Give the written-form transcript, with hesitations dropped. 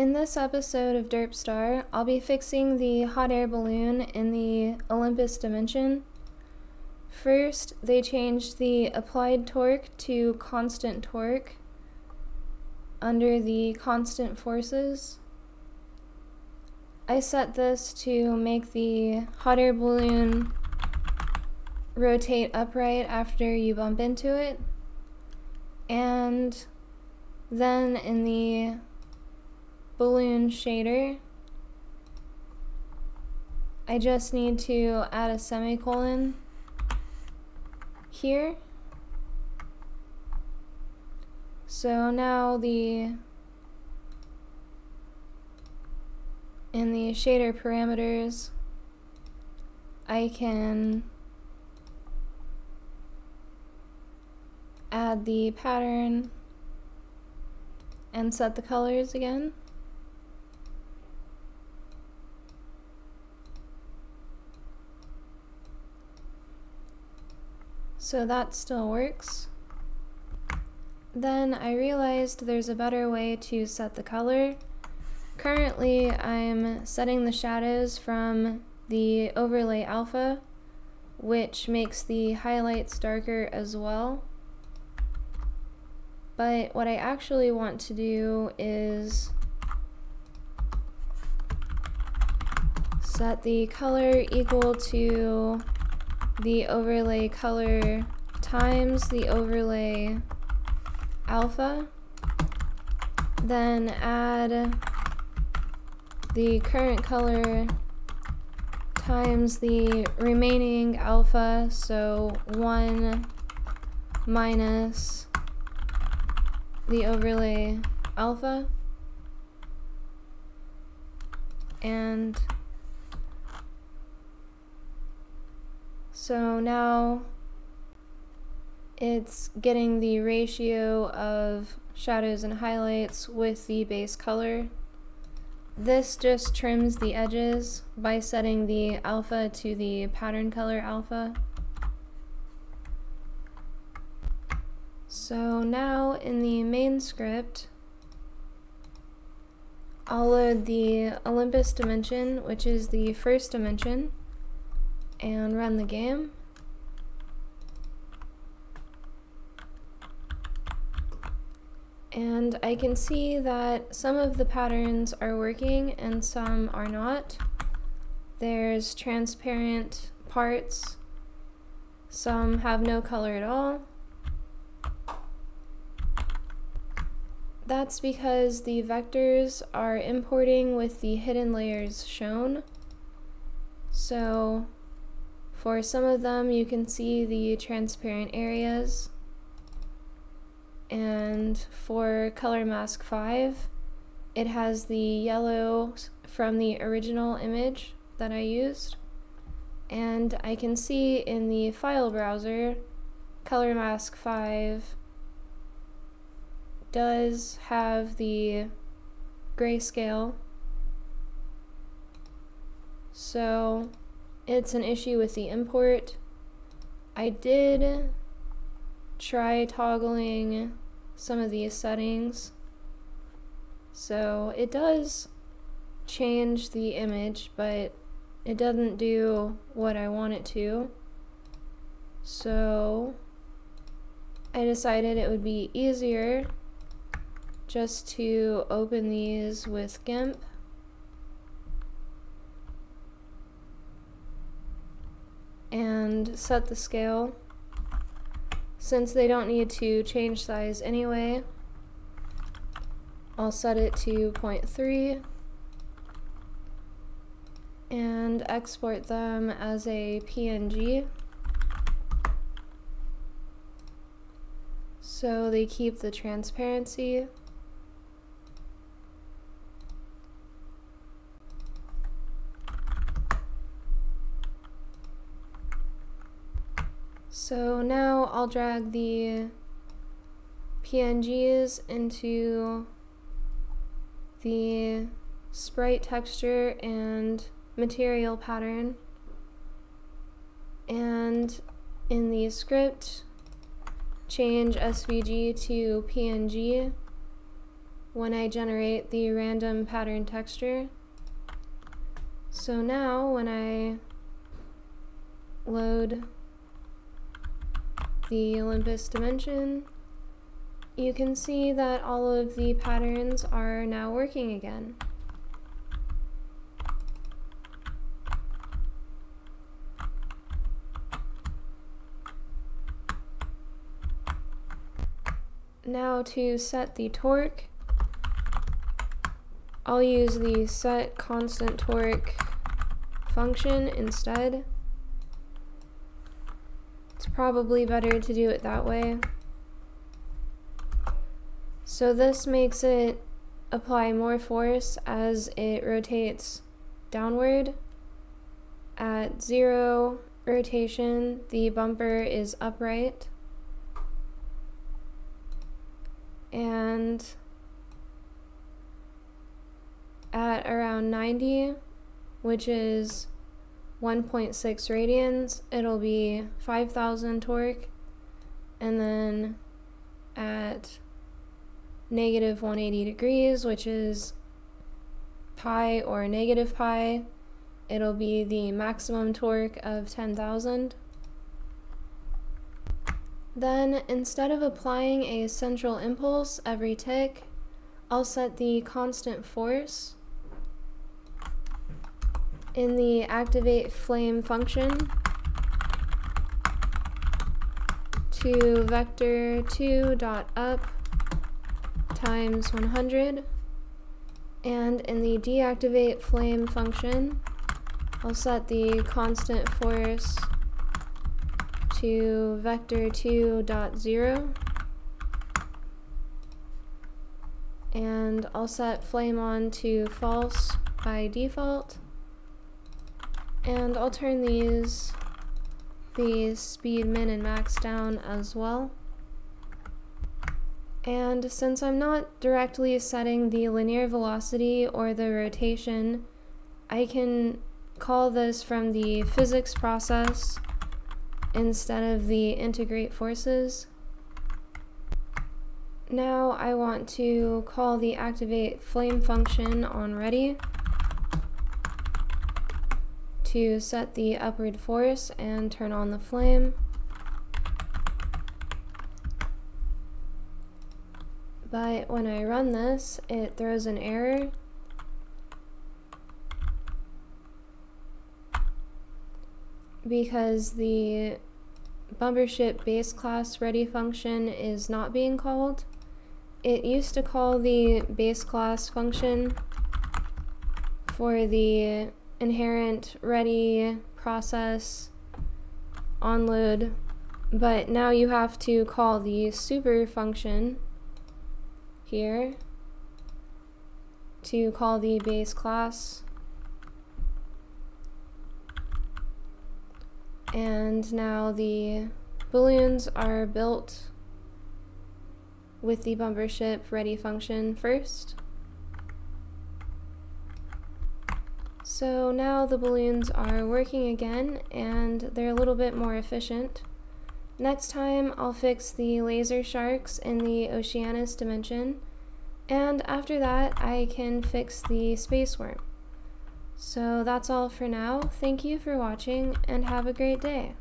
In this episode of Derp Star, I'll be fixing the hot air balloon in the Olympus dimension. First, they changed the applied torque to constant torque under the constant forces. I set this to make the hot air balloon rotate upright after you bump into it. And then in the balloon shader, I just need to add a semicolon here. So now in the shader parameters, I can add the pattern and set the colors again. So that still works. Then I realized there's a better way to set the color. Currently, I'm setting the shadows from the overlay alpha, which makes the highlights darker as well. But what I actually want to do is set the color equal to the overlay color times the overlay alpha, then add the current color times the remaining alpha, so 1 minus the overlay alpha, and so now it's getting the ratio of shadows and highlights with the base color. This just trims the edges by setting the alpha to the pattern color alpha. So now in the main script, I'll load the Olympus dimension, which is the first dimension, and run the game. And I can see that some of the patterns are working and some are not. There's transparent parts, some have no color at all. That's because the vectors are importing with the hidden layers shown. So for some of them you can see the transparent areas. And for color mask 5, it has the yellow from the original image that I used. And I can see in the file browser, color mask 5 does have the grayscale. So it's an issue with the import. I did try toggling some of these settings, so it does change the image, but it doesn't do what I want it to. So I decided it would be easier just to open these with GIMP and set the scale. Since they don't need to change size anyway, I'll set it to 0.3 and export them as a PNG so they keep the transparency. So now I'll drag the PNGs into the sprite texture and material pattern, and in the script change SVG to PNG when I generate the random pattern texture. So now when I load the Olympus dimension, you can see that all of the patterns are now working again. Now to set the torque, I'll use the set constant torque function instead. It's probably better to do it that way. So this makes it apply more force as it rotates downward. At 0 rotation, the bumper is upright. And at around 90, which is 1.6 radians, it'll be 5,000 torque. And then at negative 180 degrees, which is pi or negative pi, it'll be the maximum torque of 10,000. Then, instead of applying a central impulse every tick, I'll set the constant force in the activate flame function to vector 2.up times 100, and in the deactivate flame function, I'll set the constant force to vector 2.0, and I'll set flame on to false by default, and I'll turn the speed min and max down as well. And since I'm not directly setting the linear velocity or the rotation, I can call this from the physics process instead of the integrate forces. Now I want to call the activate flame function on ready to set the upward force and turn on the flame. But when I run this, it throws an error. Because the bumper ship base class ready function is not being called. It used to call the base class function for the inherent ready process onload, but now you have to call the super function here to call the base class. And now the balloons are built with the bumper ship ready function first. So now the balloons are working again and they're a little bit more efficient. Next time I'll fix the laser sharks in the Oceanus dimension, and after that I can fix the space worm. So that's all for now. Thank you for watching and have a great day.